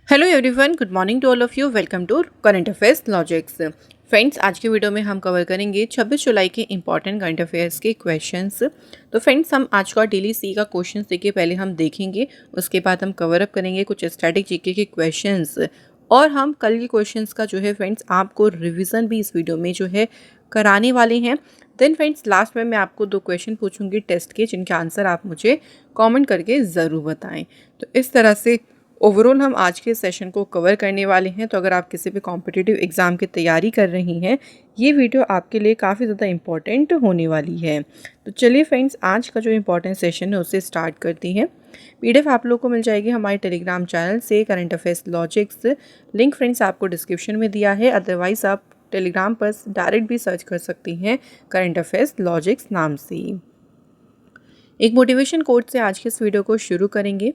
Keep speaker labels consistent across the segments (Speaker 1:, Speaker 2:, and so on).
Speaker 1: Hello everyone, good morning to all of you. Welcome to current affairs logics. Friends, आज के video में हम cover करेंगे 26 जुलाई के इंपॉर्टेंट करंट अफेयर्स के क्वेश्चंस। तो फ्रेंड्स, हम आज का डेली सी का क्वेश्चंस देखिए पहले हम देखेंगे, उसके बाद हम कवर अप करेंगे कुछ स्टैटिक जीके के क्वेश्चंस और हम कल के क्वेश्चंस का जो है फ्रेंड्स आपको रिविज़न भी इस वीडियो में जो है कराने वाले हैं। देन फ्रेंड्स, लास्ट में मैं आपको 2 क्वेश्चन पूछूंगी टेस्ट के, जिनके आंसर आप मुझे कमेंट करके ज़रूर बताएं। तो इस तरह से ओवरऑल हम आज के सेशन को कवर करने वाले हैं। तो अगर आप किसी भी कॉम्पिटिटिव एग्ज़ाम की तैयारी कर रही हैं, ये वीडियो आपके लिए काफ़ी ज़्यादा इम्पॉर्टेंट होने वाली है। तो चलिए फ्रेंड्स, आज का जो इम्पॉर्टेंट सेशन है उसे स्टार्ट करती हैं। पीडीएफ आप लोगों को मिल जाएगी हमारे टेलीग्राम चैनल से, current affairs logics. Link friends आपको डिस्क्रिप्शन में दिया है, अदरवाइज़ आप टेलीग्राम पर डायरेक्ट भी सर्च कर सकती हैं करंट अफेयर्स लॉजिक्स नाम से। एक मोटिवेशन कोट से आज के इस वीडियो को शुरू करेंगे।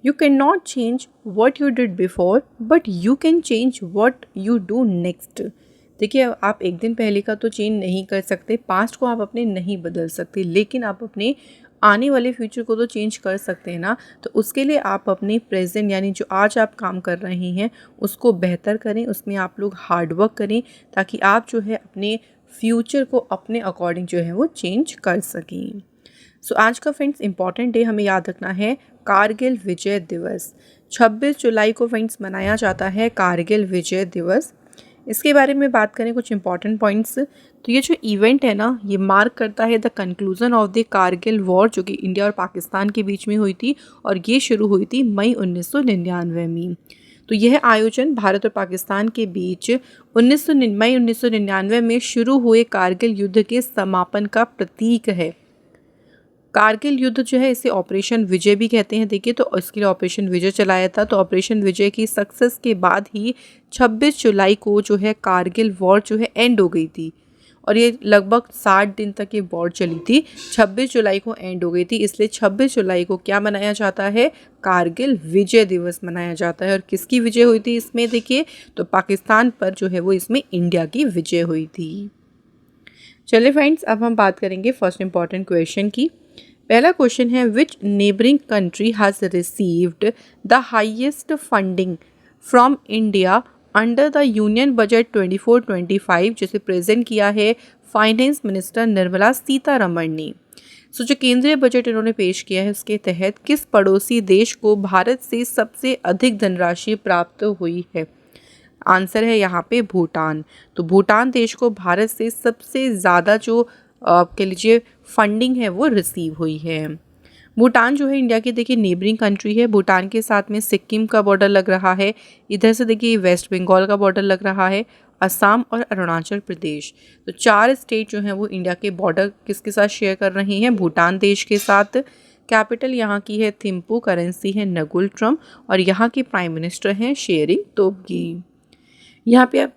Speaker 1: You cannot change what you did before, but you can change what you do next. देखिए, आप एक दिन पहले का तो चेंज नहीं कर सकते, पास्ट को आप अपने नहीं बदल सकते, लेकिन आप अपने आने वाले फ्यूचर को तो चेंज कर सकते हैं ना। तो उसके लिए आप अपने प्रेजेंट यानी जो आज आप काम कर रहे हैं उसको बेहतर करें, उसमें आप लोग हार्ड वर्क करें, ताकि आप जो है अपने फ्यूचर को अपने अकॉर्डिंग जो है वो चेंज कर सकें। सो आज का फ्रेंड्स इंपॉर्टेंट डे हमें याद रखना है कारगिल विजय दिवस। 26 जुलाई को फ्रेंड्स मनाया जाता है कारगिल विजय दिवस। इसके बारे में बात करें कुछ इंपॉर्टेंट पॉइंट्स, तो ये जो इवेंट है ना, ये मार्क करता है the conclusion of the Kargil war, जो कि इंडिया और पाकिस्तान के बीच में हुई थी और ये शुरू हुई थी मई 1999 में। तो यह आयोजन भारत और पाकिस्तान के बीच मई 1999 में शुरू हुए कारगिल युद्ध के समापन का प्रतीक है। कारगिल युद्ध जो है इसे ऑपरेशन विजय भी कहते हैं। देखिए, तो इसके लिए ऑपरेशन विजय चलाया था। तो ऑपरेशन विजय की सक्सेस के बाद ही 26 जुलाई को जो है कारगिल वॉर जो है एंड हो गई थी और ये लगभग 60 दिन तक ये वॉर चली थी। 26 जुलाई को एंड हो गई थी, इसलिए 26 जुलाई को क्या मनाया जाता है? कारगिल विजय दिवस मनाया जाता है। और किसकी विजय हुई थी इसमें? देखिए, तो पाकिस्तान पर जो है वो इसमें इंडिया की विजय हुई थी। चलिए फ्रेंड्स, अब हम बात करेंगे फर्स्ट इंपॉर्टेंट क्वेश्चन की। पहला क्वेश्चन है, विच neighbouring country has received the highest funding from India under the union budget 24-25, जिसे प्रेजेंट किया है फाइनेंस मिनिस्टर निर्मला सीतारमण ने। जो केंद्रीय बजट इन्होंने पेश किया है उसके तहत किस पड़ोसी देश को भारत से सबसे अधिक धनराशि प्राप्त हुई है? आंसर है यहाँ पे भूटान। तो भूटान देश को भारत से सबसे ज़्यादा जो कह लीजिए फंडिंग है वो रिसीव हुई है। भूटान जो है इंडिया की देखिए नेबरिंग कंट्री है। भूटान के साथ में सिक्किम का बॉर्डर लग रहा है, इधर से देखिए वेस्ट बंगाल का बॉर्डर लग रहा है, असम और अरुणाचल प्रदेश। तो 4 स्टेट जो हैं वो इंडिया के बॉर्डर किसके साथ शेयर कर रही हैं? भूटान देश के साथ। कैपिटल यहाँ की है थिम्पू, करेंसी है नगुल ट्रम और यहाँ के प्राइम मिनिस्टर हैं शेरिंग तोब्गी। यहाँ पे आप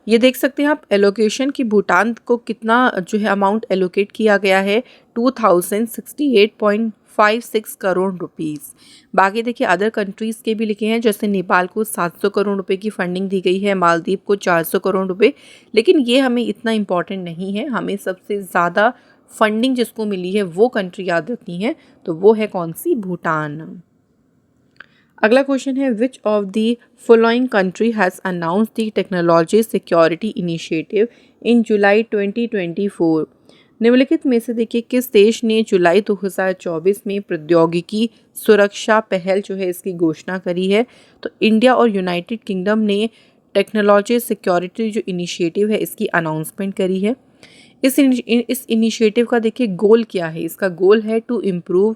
Speaker 1: ये देख सकते हैं आप एलोकेशन की भूटान को कितना जो है अमाउंट एलोकेट किया गया है, 2068.56 करोड़ रुपीस। बाकी देखिए अदर कंट्रीज़ के भी लिखे हैं, जैसे नेपाल को 700 करोड़ रुपए की फंडिंग दी गई है, मालदीव को 400 करोड़ रुपए। लेकिन ये हमें इतना इम्पॉर्टेंट नहीं है, हमें सबसे ज़्यादा फंडिंग जिसको मिली है वो कंट्री याद रखनी है, तो वो है कौन सी? भूटान। अगला क्वेश्चन है, which of the following country has announce the technology security initiative in July 2024? निम्नलिखित में से देखिए किस देश ने जुलाई 2024 में प्रौद्योगिकी सुरक्षा पहल जो है इसकी घोषणा करी है? तो इंडिया और यूनाइटेड किंगडम ने टेक्नोलॉजी सिक्योरिटी जो इनिशिएटिव है इसकी अनाउंसमेंट करी है। इस इनिशिएटिव का देखिए गोल क्या है? इसका गोल है to improve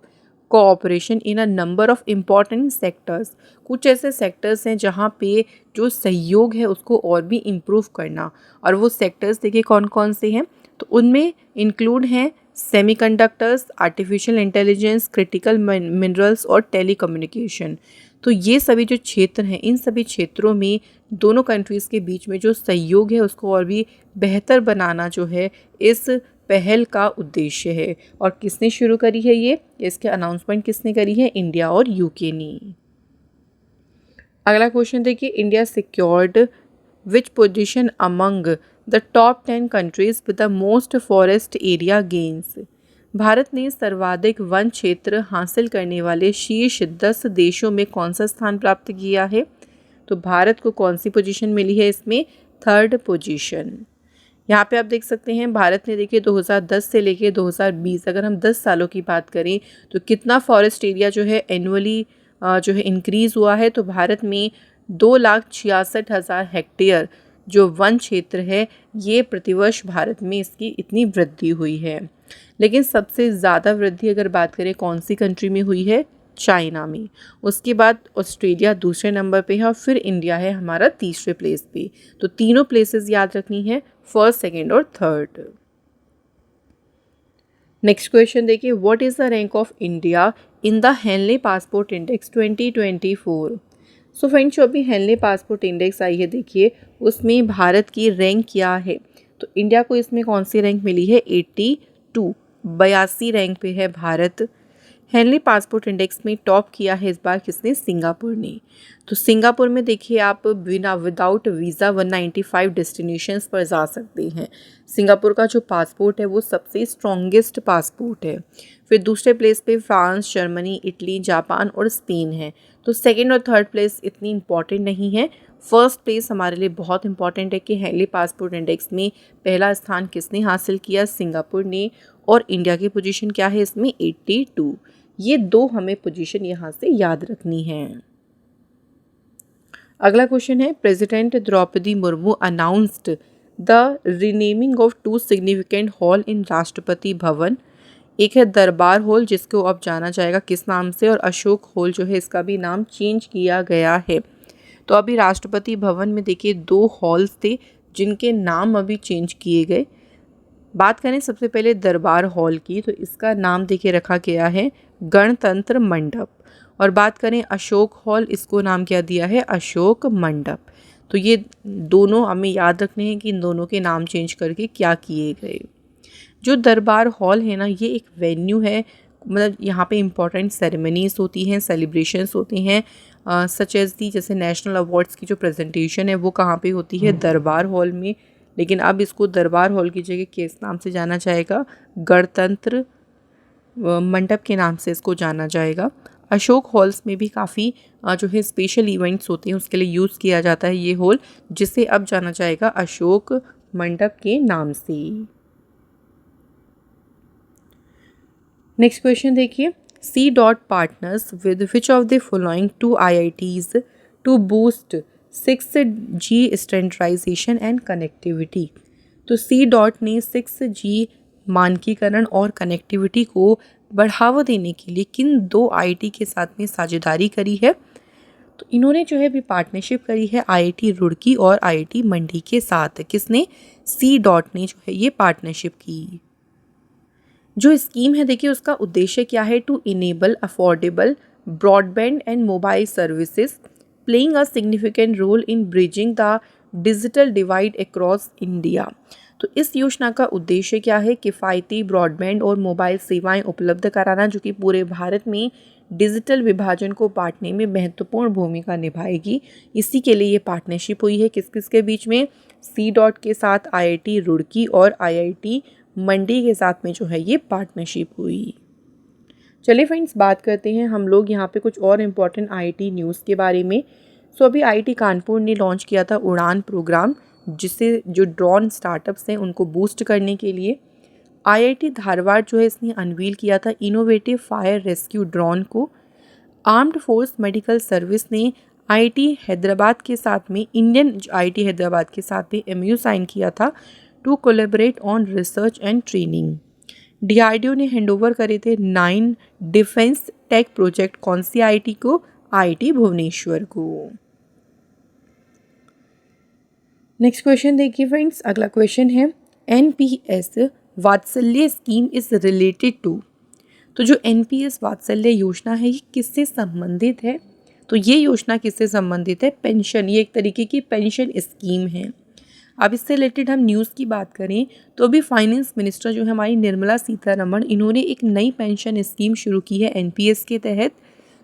Speaker 1: cooperation in a number of important sectors. कुछ ऐसे सेक्टर्स हैं जहाँ पे जो सहयोग है उसको और भी इम्प्रूव करना, और वो सेक्टर्स देखिए कौन कौन से हैं? तो उनमें इंक्लूड हैं semiconductors, artificial intelligence, critical minerals और टेलीकम्युनिकेशन। तो ये सभी जो क्षेत्र हैं, इन सभी क्षेत्रों में दोनों कंट्रीज़ के बीच में जो सहयोग है उसको और भी बेहतर बनाना जो है इस पहल का उद्देश्य है। और किसने शुरू करी है ये? इसके अनाउंसमेंट किसने करी है? इंडिया और यूके ने। अगला क्वेश्चन देखिए, India secured which position among the top 10 countries with the most forest area gains? Bharat ने सर्वाधिक वन क्षेत्र हासिल करने वाले शीर्ष 10 देशों में कौन सा स्थान प्राप्त किया है? तो भारत को कौन सी पोजीशन मिली है इसमें? 3rd position. यहाँ पे आप देख सकते हैं भारत ने देखिए 2010 से लेके 2020 अगर हम 10 सालों की बात करें तो कितना फॉरेस्ट एरिया जो है एनुअली जो है इंक्रीज़ हुआ है। तो भारत में 2,66,000 हेक्टेयर जो वन क्षेत्र है ये प्रतिवर्ष भारत में इसकी इतनी वृद्धि हुई है। लेकिन सबसे ज़्यादा वृद्धि अगर बात करें कौन सी कंट्री में हुई है? चाइना में। उसके बाद ऑस्ट्रेलिया दूसरे नंबर पे है और फिर इंडिया है हमारा तीसरे प्लेस पे। तो तीनों प्लेसेस याद रखनी है, 1st, 2nd और 3rd। नेक्स्ट क्वेश्चन देखिए, what is the rank of India in the Henley passport index 2024? So friends, जो अभी हेनले पासपोर्ट इंडेक्स आई है देखिए उसमें भारत की रैंक क्या है? तो इंडिया को इसमें कौन सी रैंक मिली है? 82, 82 रैंक पे है भारत। हेनली पासपोर्ट इंडेक्स में टॉप किया है इस बार किसने? सिंगापुर ने। तो सिंगापुर में देखिए आप विदाउट वीज़ा 195 डेस्टिनेशंस पर जा सकते हैं। सिंगापुर का जो पासपोर्ट है वो सबसे स्ट्रॉन्गेस्ट पासपोर्ट है। फिर दूसरे प्लेस पे फ्रांस, जर्मनी, इटली, जापान और स्पेन है। तो 2nd और 3rd प्लेस इतनी इंपॉर्टेंट नहीं है। 1st प्लेस हमारे लिए बहुत इंपॉर्टेंट है कि हेनली पासपोर्ट इंडेक्स में पहला स्थान किसने हासिल किया? सिंगापुर ने। और इंडिया की पोजीशन क्या है इसमें? 82। ये 2 हमें पोजीशन यहाँ से याद रखनी है। अगला क्वेश्चन है, president Droupadi Murmu announced the renaming of 2 significant hall in Rashtrapati Bhavan. एक है दरबार हॉल जिसको अब जाना जाएगा किस नाम से, और अशोक हॉल जो है इसका भी नाम चेंज किया गया है। तो अभी राष्ट्रपति भवन में देखिए 2 हॉल्स थे जिनके नाम अभी चेंज किए गए। बात करें सबसे पहले दरबार हॉल की तो इसका नाम देखिए रखा गया है गणतंत्र मंडप, और बात करें अशोक हॉल इसको नाम क्या दिया है? अशोक मंडप। तो ये दोनों हमें याद रखने हैं कि इन दोनों के नाम चेंज करके क्या किए गए। जो दरबार हॉल है ना ये एक वेन्यू है, मतलब यहाँ पे इम्पॉर्टेंट सेरेमनीज होती हैं, सेलिब्रेशंस होते हैं सच एज दी जैसे नेशनल अवार्ड्स की जो प्रेजेंटेशन है वो कहाँ पे होती है? दरबार हॉल में। लेकिन अब इसको दरबार हॉल की जगह किस नाम से जाना जाएगा? गणतंत्र मंडप के नाम से इसको जाना जाएगा। अशोक हॉल्स में भी काफ़ी जो है स्पेशल इवेंट्स होते हैं उसके लिए यूज़ किया जाता है ये हॉल, जिसे अब जाना जाएगा अशोक मंडप के नाम से। नेक्स्ट क्वेश्चन देखिए, C dot partners with which of the following 2 IITs to boost 6G standardisation and connectivity. तो सी डॉट ने 6G मानकीकरण और कनेक्टिविटी को बढ़ावा देने के लिए किन 2 IIT के साथ में साझेदारी करी है? तो इन्होंने जो है अभी पार्टनरशिप करी है IIT रुड़की और IIT मंडी के साथ। किसने? सी डॉट ने जो है ये पार्टनरशिप की। जो स्कीम है देखिए उसका उद्देश्य क्या है? To enable affordable broadband and mobile services playing a significant role in bridging the digital divide across India. तो इस योजना का उद्देश्य क्या है? किफ़ायती ब्रॉडबैंड और मोबाइल सेवाएं उपलब्ध कराना जो कि पूरे भारत में डिजिटल विभाजन को बांटने में महत्वपूर्ण भूमिका निभाएगी। इसी के लिए ये पार्टनरशिप हुई है किस किस के बीच में? सी डॉट के साथ IIT रुड़की और IIT मंडी के साथ में जो है ये पार्टनरशिप हुई। चलिए फ्रेंड्स, बात करते हैं हम लोग यहाँ पे कुछ और इम्पॉर्टेंट IIT न्यूज़ के बारे में। सो अभी IIT कानपुर ने लॉन्च किया था उड़ान प्रोग्राम, जिससे जो ड्रोन स्टार्टअप्स हैं उनको बूस्ट करने के लिए। IIT धारवाड़ जो है इसने अनवील किया था इनोवेटिव फायर रेस्क्यू ड्रोन को। आर्म्ड फोर्स मेडिकल सर्विस ने IIT हैदराबाद के साथ में IIT हैदराबाद के साथ में MOU साइन किया था to collaborate on research and training. DRDO ने हैंडओवर करे थे 9 डिफेंस टेक प्रोजेक्ट। कौन सी IIT को? IIT भुवनेश्वर को। नेक्स्ट क्वेश्चन देखिए फ्रेंड्स, अगला क्वेश्चन है NPS वात्सल्य स्कीम इज रिलेटेड टू। तो जो NPS वात्सल्य योजना है ये किससे संबंधित है? तो ये योजना किससे संबंधित है? पेंशन, ये एक तरीके की पेंशन स्कीम है। अब इससे रिलेटेड हम न्यूज़ की बात करें तो अभी फाइनेंस मिनिस्टर जो है हमारी निर्मला सीतारमण, इन्होंने एक नई पेंशन स्कीम शुरू की है NPS के तहत,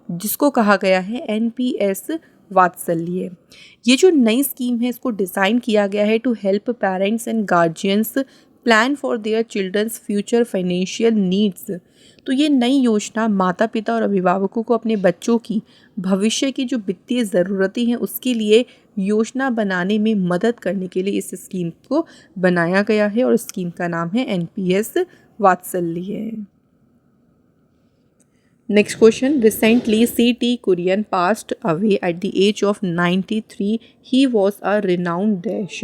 Speaker 1: जिसको कहा गया है NPS वात्सल्य। ये जो नई स्कीम है इसको डिज़ाइन किया गया है to help parents and guardians plan for their children's future financial needs. तो ये नई योजना माता पिता और अभिभावकों को अपने बच्चों की भविष्य की जो वित्तीय ज़रूरतें हैं उसके लिए योजना बनाने में मदद करने के लिए इस स्कीम को बनाया गया है और स्कीम का नाम है NPS Vatsalya. Next question, recently C T. Kurian passed away at the age of 93। He was a renowned dash.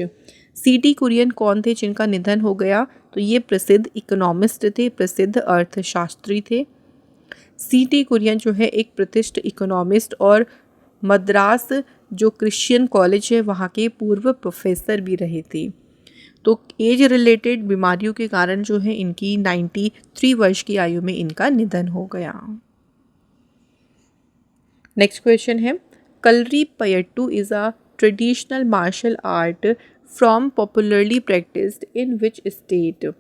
Speaker 1: C T. Kurian कौन थे जिनका निधन हो गया? तो ये प्रसिद्ध इकोनॉमिस्ट थे, प्रसिद्ध अर्थशास्त्री थे। सी.टी. कुरियन जो है एक प्रतिष्ठित इकोनॉमिस्ट और मद्रास जो क्रिश्चियन कॉलेज है वहाँ के पूर्व प्रोफेसर भी रहे थे। तो एज रिलेटेड बीमारियों के कारण जो है इनकी 93 वर्ष की आयु में इनका निधन हो गया। नेक्स्ट क्वेश्चन है, Kalaripayattu is a traditional martial art from popularly practised in which state.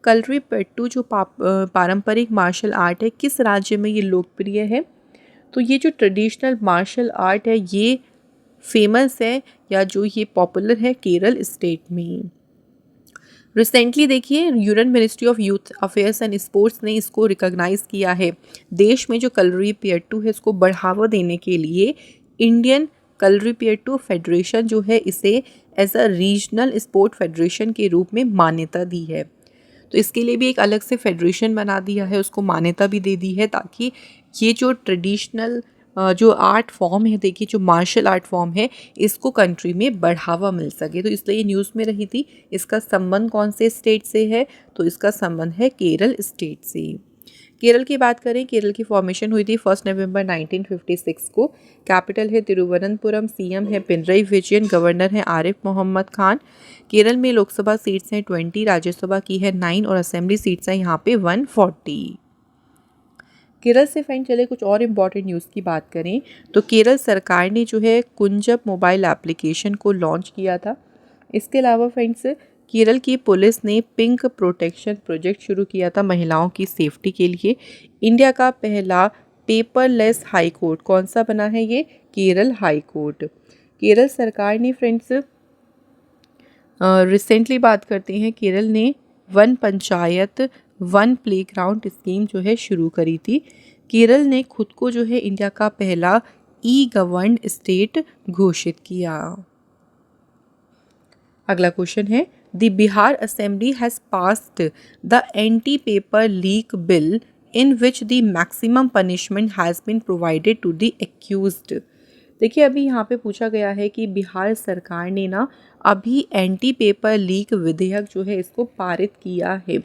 Speaker 1: Kalaripayattu जो पारंपरिक मार्शल आर्ट है किस राज्य में ये लोकप्रिय है? तो ये जो ट्रेडिशनल मार्शल आर्ट है ये फेमस है या जो ये पॉपुलर है केरल स्टेट में। रिसेंटली देखिए union ministry of youth affairs and sports ने इसको रिकॉग्नाइज़ किया है। देश में जो कलरीपयट्टू है इसको बढ़ावा देने के लिए इंडियन कलरीपयट्टू फेडरेशन जो है इसे as a regional sport federation के रूप में मान्यता दी है। तो इसके लिए भी एक अलग से फेडरेशन बना दिया है, उसको मान्यता भी दे दी है ताकि ये जो ट्रेडिशनल जो आर्ट फॉर्म है, देखिए जो मार्शल आर्ट फॉर्म है इसको कंट्री में बढ़ावा मिल सके। तो इसलिए ये न्यूज़ में रही थी। इसका संबंध कौन से स्टेट से है? तो इसका संबंध है केरल स्टेट से। केरल की बात करें, केरल की फॉर्मेशन हुई थी 1 नवंबर 1956 को। कैपिटल है तिरुवनंतपुरम, सीएम है पिनरई विजयन, गवर्नर है आरिफ मोहम्मद खान। केरल में लोकसभा सीट्स हैं 20, राज्यसभा की है 9 और असेंबली सीट्स हैं यहाँ पे 140। केरल से फाइन चले कुछ और इम्पॉर्टेंट न्यूज़ की बात करें तो केरल सरकार ने जो है कुंजब मोबाइल एप्लीकेशन को लॉन्च किया था। इसके अलावा फ्रेंड्स केरल की पुलिस ने पिंक प्रोटेक्शन प्रोजेक्ट शुरू किया था महिलाओं की सेफ्टी के लिए। इंडिया का पहला पेपरलेस हाई कोर्ट कौन सा बना है? ये केरल हाई कोर्ट। केरल सरकार ने फ्रेंड्स रिसेंटली बात करते हैं केरल ने one panchayat one playground scheme जो है शुरू करी थी। केरल ने खुद को जो है इंडिया का पहला ई गवर्न्ड स्टेट घोषित किया। अगला क्वेश्चन है, the Bihar assembly has passed the anti paper leak bill in which the maximum punishment has been provided to the accused. देखिए अभी यहाँ पे पूछा गया है कि बिहार सरकार ने ना अभी एंटी पेपर लीक विधेयक जो है इसको पारित किया है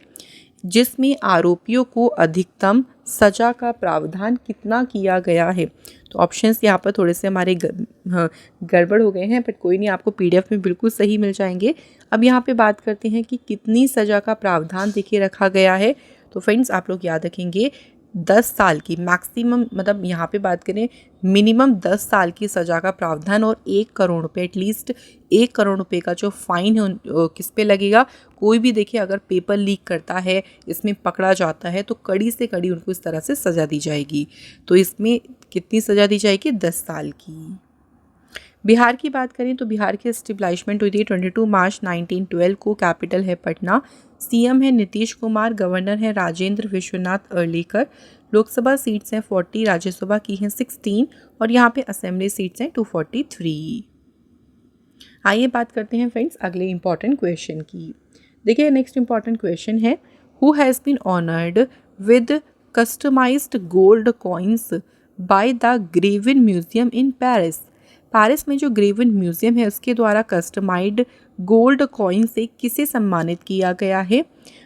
Speaker 1: जिसमें आरोपियों को अधिकतम सजा का प्रावधान कितना किया गया है। तो ऑप्शंस यहाँ पर थोड़े से हमारे गड़बड़ हो गए हैं, बट कोई नहीं, आपको पीडीएफ में बिल्कुल सही मिल जाएंगे। अब यहाँ पे बात करते हैं कि कितनी सज़ा का प्रावधान देखिए रखा गया है। तो फ्रेंड्स आप लोग याद रखेंगे 10 साल की मैक्सिमम, मतलब यहाँ पे बात करें मिनिमम 10 साल की सज़ा का प्रावधान और 1 करोड़ रुपए, एटलीस्ट 1 करोड़ रुपए का जो फाइन है किस पे लगेगा? कोई भी देखिए अगर पेपर लीक करता है, इसमें पकड़ा जाता है तो कड़ी से कड़ी उनको इस तरह से सज़ा दी जाएगी। तो इसमें कितनी सज़ा दी जाएगी? 10 साल की। बिहार की बात करें तो बिहार की एस्टेब्लिशमेंट हुई थी 22 मार्च 1912 को। कैपिटल है पटना, सीएम है नीतीश कुमार, गवर्नर है राजेंद्र विश्वनाथ अर्लेकर। लोकसभा सीट्स हैं 40, राज्यसभा की हैं 16 और यहाँ पे असेंबली सीट्स हैं 243। आइए बात करते हैं फ्रेंड्स अगले इंपॉर्टेंट क्वेश्चन की। देखिए नेक्स्ट इंपॉर्टेंट क्वेश्चन है, who has been honoured with customised gold coins by the Grevin museum in Paris. Paris में जो ग्रेविन म्यूजियम है उसके द्वारा कस्टमाइज्ड गोल्ड कॉइन से किसे सम्मानित किया गया है?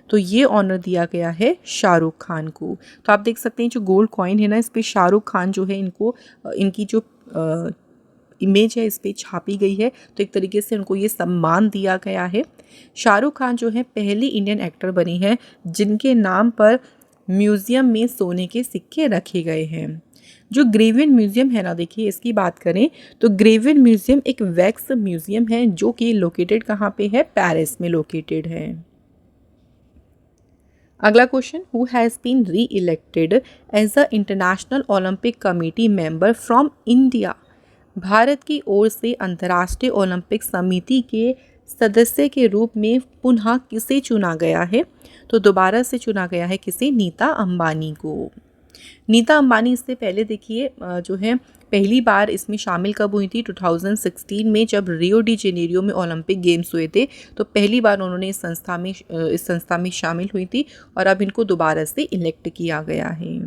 Speaker 1: तो ये ऑनर दिया गया है शाहरुख खान को। तो आप देख सकते हैं जो गोल्ड कॉइन है ना, इस पर शाहरुख खान जो है इनको इनकी जो इमेज है इस पर छापी गई है, तो एक तरीके से उनको ये सम्मान दिया गया है। शाहरुख खान जो है पहली इंडियन एक्टर बनी है जिनके नाम पर म्यूज़ियम में सोने के सिक्के रखे गए हैं। जो ग्रेविन म्यूज़ियम है ना, देखिए इसकी बात करें तो ग्रेविन म्यूज़ियम एक वैक्स म्यूज़ियम है जो कि लोकेटेड कहाँ पे है? पेरिस में लोकेटेड है। अगला question, who has been re elected as a international Olympic committee member from India. Bharat की ओर से अंतर्राष्ट्रीय ओलंपिक समिति के सदस्य के रूप में पुनः किसे चुना गया है? तो दोबारा से चुना गया है किसे? नीता अंबानी को। नीता अंबानी इससे पहले देखिए जो है पहली बार इसमें शामिल कब हुई थी? 2016 में, जब रियो डी जेनेरियो में ओलंपिक गेम्स हुए थे, तो पहली बार उन्होंने इस संस्था में शामिल हुई थी और अब इनको दोबारा से इलेक्ट किया गया है।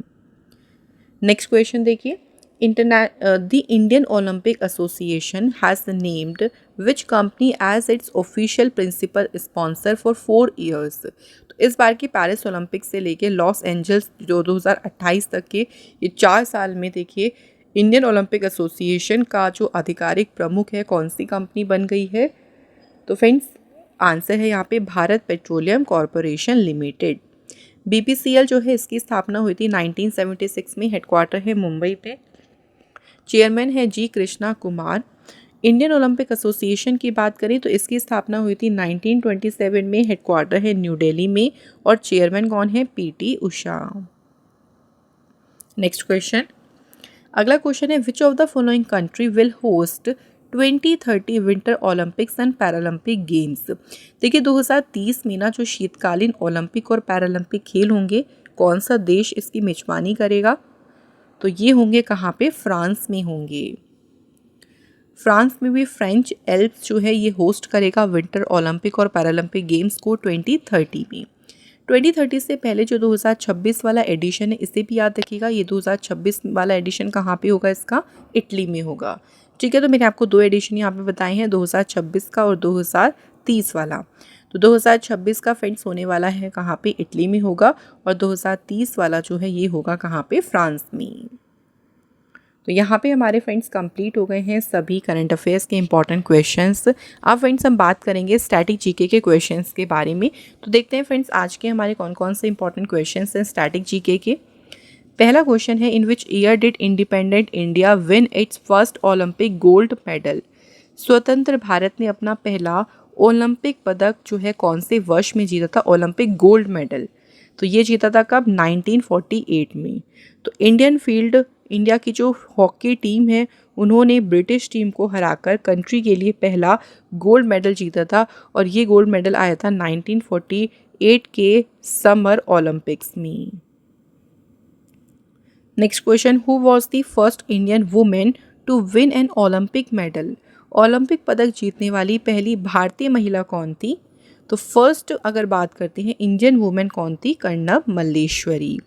Speaker 1: नेक्स्ट क्वेश्चन देखिए, the Indian Olympic association has named which company as its official principal sponsor for 4 years. तो इस बार की पेरिस ओलंपिक से लेके लॉस एंजल्स जो 2028 तक के ये 4 साल में देखिए इंडियन ओलंपिक एसोसिएशन का जो आधिकारिक प्रमुख है कौन सी कंपनी बन गई है? तो फ्रेंड्स आंसर है यहाँ पे Bharat petroleum corporation limited. BPCL जो है इसकी स्थापना हुई थी 1976 में, हेडक्वार्टर है मुंबई पे, चेयरमैन है G Krishna Kumar. Indian Olympic Association की बात करें तो इसकी स्थापना हुई थी 1927 में, हेडक्वार्टर है न्यू दिल्ली में और चेयरमैन कौन है? पीटी उषा। नेक्स्ट क्वेश्चन, अगला क्वेश्चन है which of the following country will host 2030 winter Olympics and Paralympic games. देखिए 2030 में ना जो शीतकालीन ओलंपिक और पैरालंपिक खेल होंगे, कौन सा देश इसकी मेजबानी करेगा? तो ये होंगे कहाँ पे? फ्रांस में होंगे। फ्रांस में भी फ्रेंच एल्प्स जो है ये होस्ट करेगा विंटर ओलंपिक और पैरालंपिक गेम्स को 2030 में। 2030 से पहले जो 2026 वाला एडिशन है इसे भी याद रखिएगा, ये 2026 वाला एडिशन कहाँ पे होगा? इसका इटली में होगा। ठीक है, तो मैंने आपको 2 एडिशन यहाँ पे बताए हैं, 2026 का और 2030 वाला। तो 2026 का फ्रेंड्स होने वाला है कहाँ पे? इटली में होगा, और 2030 वाला जो है ये होगा कहाँ पे? फ्रांस में। तो यहाँ पे हमारे फ्रेंड्स कंप्लीट हो गए हैं सभी करंट अफेयर्स के इंपॉर्टेंट क्वेश्चंस। अब फ्रेंड्स हम बात करेंगे स्टैटिक जीके के क्वेश्चंस के बारे में। तो देखते हैं फ्रेंड्स आज के हमारे कौन कौन से इंपॉर्टेंट क्वेश्चंस हैं स्टैटिक जीके के। पहला क्वेश्चन है, in which year did independent India win its first Olympic gold medal. स्वतंत्र भारत ने अपना पहला ओलंपिक पदक जो है कौन से वर्ष में जीता था? Olympic gold medal. तो ये जीता था कब? 1948 में। तो इंडिया की जो हॉकी टीम है उन्होंने ब्रिटिश टीम को हराकर कंट्री के लिए पहला गोल्ड मेडल जीता था, और ये गोल्ड मेडल आया था 1948 के समर ओलंपिक्स में। Next question, who was the first Indian women to win an Olympic medal. Olympic पदक जीतने वाली पहली भारतीय महिला कौन थी? तो फर्स्ट अगर बात करते हैं इंडियन वुमेन कौन थी? कर्णम मल्लेश्वरी।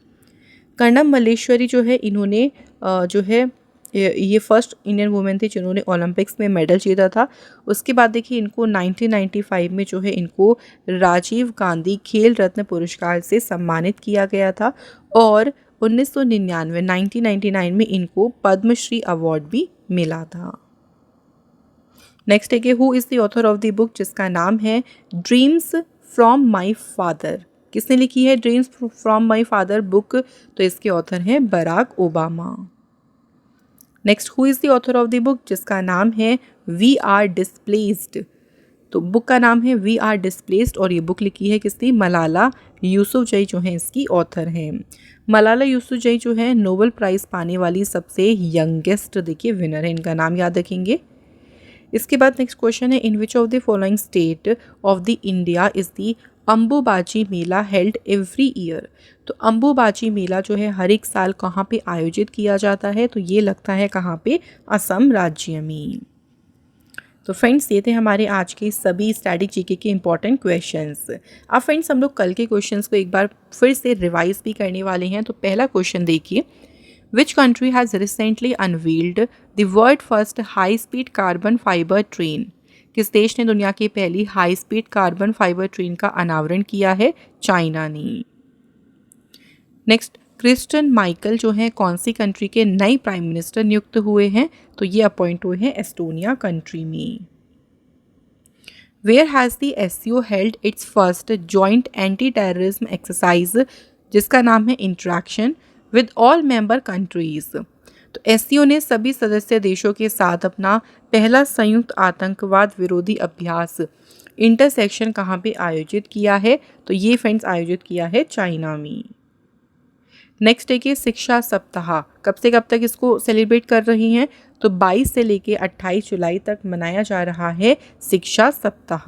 Speaker 1: कर्णम मल्लेश्वरी जो है इन्होंने जो है ये फर्स्ट इंडियन वुमेन थी जिन्होंने ओलंपिक्स में मेडल जीता था। उसके बाद देखिए इनको 1995 में जो है इनको राजीव गांधी खेल रत्न पुरस्कार से सम्मानित किया गया था, और 1999 में इनको पद्मश्री अवार्ड भी मिला था। नेक्स्ट है कि who is the author of the book जिसका नाम है ड्रीम्स फ्रॉम माई फादर। किसने लिखी है dreams from my father book? तो इसके ऑथर हैं Barack Obama. Next, who is the author of the book जिसका नाम है वी आर डिस्प्लेस्ड। तो बुक का नाम है वी आर डिस्प्लेस्ड, और ये बुक लिखी है किसने? मलाला यूसुफजई जो है इसकी ऑथर हैं। मलाला यूसुफजई जो है नोबेल प्राइज़ पाने वाली सबसे यंगेस्ट देखिए विनर है, इनका नाम याद रखेंगे। इसके बाद नेक्स्ट क्वेश्चन है, in which of the following state of the India is the Ambubachi Mela held every year. तो अम्बुबाची मेला जो है हर एक साल कहाँ पे आयोजित किया जाता है? तो ये लगता है कहाँ पे? असम राज्य में। तो फ्रेंड्स ये थे हमारे आज के सभी स्टैटिक जीके के इंपॉर्टेंट क्वेश्चंस। अब फ्रेंड्स हम लोग कल के क्वेश्चंस को एक बार फिर से रिवाइज भी करने वाले हैं। तो पहला क्वेश्चन देखिए, which country has recently unveiled the world first high speed carbon fibre train. किस देश ने दुनिया की पहली high speed carbon fibre train का अनावरण किया है? चाइना ने। नेक्स्ट, क्रिस्टियन माइकल जो है कौन सी कंट्री के नए प्राइम मिनिस्टर नियुक्त हुए हैं? तो ये अपॉइंट हुए हैं एस्टोनिया कंट्री में। Where has the SCO held its first joint anti terrorism exercise जिसका नाम है interaction with all member countries. तो एससीओ ने सभी सदस्य देशों के साथ अपना पहला संयुक्त आतंकवाद विरोधी अभ्यास इंटरसेक्शन कहाँ पे आयोजित किया है? तो ये फ्रेंड्स आयोजित किया है चाइना में। नेक्स्ट है कि शिक्षा सप्ताह कब से कब तक इसको सेलिब्रेट कर रही हैं, तो 22 से लेके 28 जुलाई तक मनाया जा रहा है शिक्षा सप्ताह।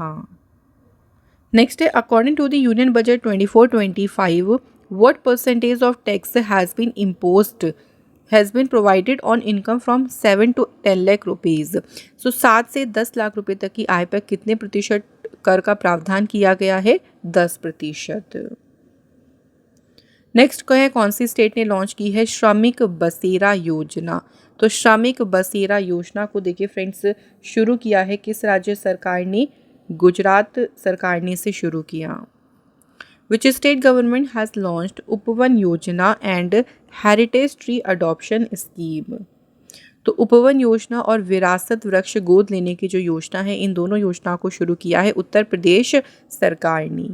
Speaker 1: नेक्स्ट है according to the union budget 24-25 what percentage of tax has been provided on income from 7 to 10 lakh rupees. So 7 से 10 लाख रुपए तक की आय पर कितने प्रतिशत कर का प्रावधान किया गया है, 10%। नेक्स्ट है कौन सी स्टेट ने लॉन्च की है श्रमिक बसेरा योजना। तो श्रमिक बसेरा योजना को देखिए फ्रेंड्स शुरू किया है किस राज्य सरकार ने, गुजरात सरकार ने इसे शुरू किया। Which state government has launched उपवन योजना and heritage tree adoption scheme. तो उपवन योजना और विरासत वृक्ष गोद लेने की जो योजना है, इन दोनों योजनाओं को शुरू किया है उत्तर प्रदेश सरकार ने।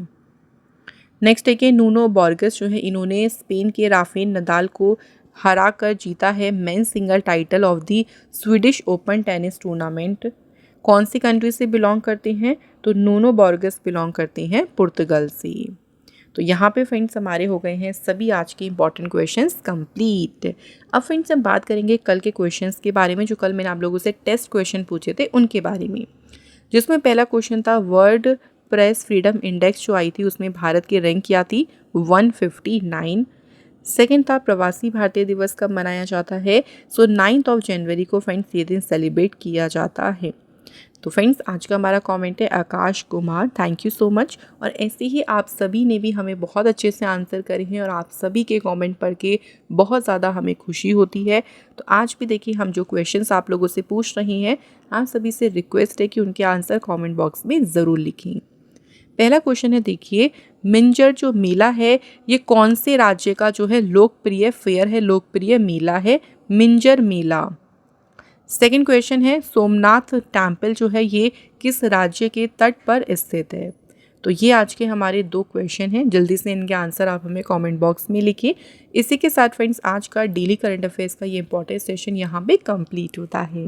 Speaker 1: नेक्स्ट है कि नूनो बोर्गस जो है इन्होंने स्पेन के राफेल नदाल को हरा कर जीता है men single title of the Swedish open tennis tournament. कौन सी कंट्री से बिलोंग करते हैं, तो नूनो बोर्गस बिलोंग करते हैं पुर्तगाल से। तो यहाँ पे फ्रेंड्स हमारे हो गए हैं सभी आज के इंपॉर्टेंट क्वेश्चंस कंप्लीट। अब फ्रेंड्स हम बात करेंगे कल के क्वेश्चंस के बारे में, जो कल मैंने आप लोगों से टेस्ट क्वेश्चन पूछे थे उनके बारे में, जिसमें पहला क्वेश्चन था वर्ल्ड प्रेस फ्रीडम इंडेक्स जो आई थी उसमें भारत की रैंक क्या थी, 159। सेकेंड था प्रवासी भारतीय दिवस कब मनाया जाता है, सो 9 जनवरी को फ्रेंड्स ये दिन सेलिब्रेट किया जाता है। तो फ्रेंड्स आज का हमारा कमेंट है Akash Kumar, thank you so much. और ऐसे ही आप सभी ने भी हमें बहुत अच्छे से आंसर करे हैं और आप सभी के कमेंट पढ़ के बहुत ज़्यादा हमें खुशी होती है। तो आज भी देखिए हम जो क्वेश्चंस आप लोगों से पूछ रहे हैं, आप सभी से रिक्वेस्ट है कि उनके आंसर कमेंट बॉक्स में ज़रूर लिखें। पहला क्वेश्चन है देखिए, मिंजर जो मेला है ये कौन से राज्य का जो है लोकप्रिय फेयर है, लोकप्रिय मेला है मिंजर मेला। सेकेंड क्वेश्चन है सोमनाथ टेम्पल जो है ये किस राज्य के तट पर स्थित है। तो ये आज के हमारे 2 क्वेश्चन हैं, जल्दी से इनके आंसर आप हमें कमेंट बॉक्स में लिखिए। इसी के साथ फ्रेंड्स आज का डेली करंट अफेयर्स का ये इंपॉर्टेंट सेशन यहाँ पे कंप्लीट होता है।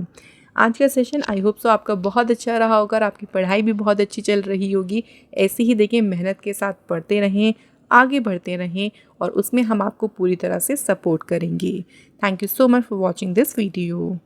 Speaker 1: आज का सेशन आई होप सो आपका बहुत अच्छा रहा होगा और आपकी पढ़ाई भी बहुत अच्छी चल रही होगी। ऐसे ही देखिए मेहनत के साथ पढ़ते रहें, आगे बढ़ते रहें और उसमें हम आपको पूरी तरह से सपोर्ट करेंगे। Thank you so much for watching this video.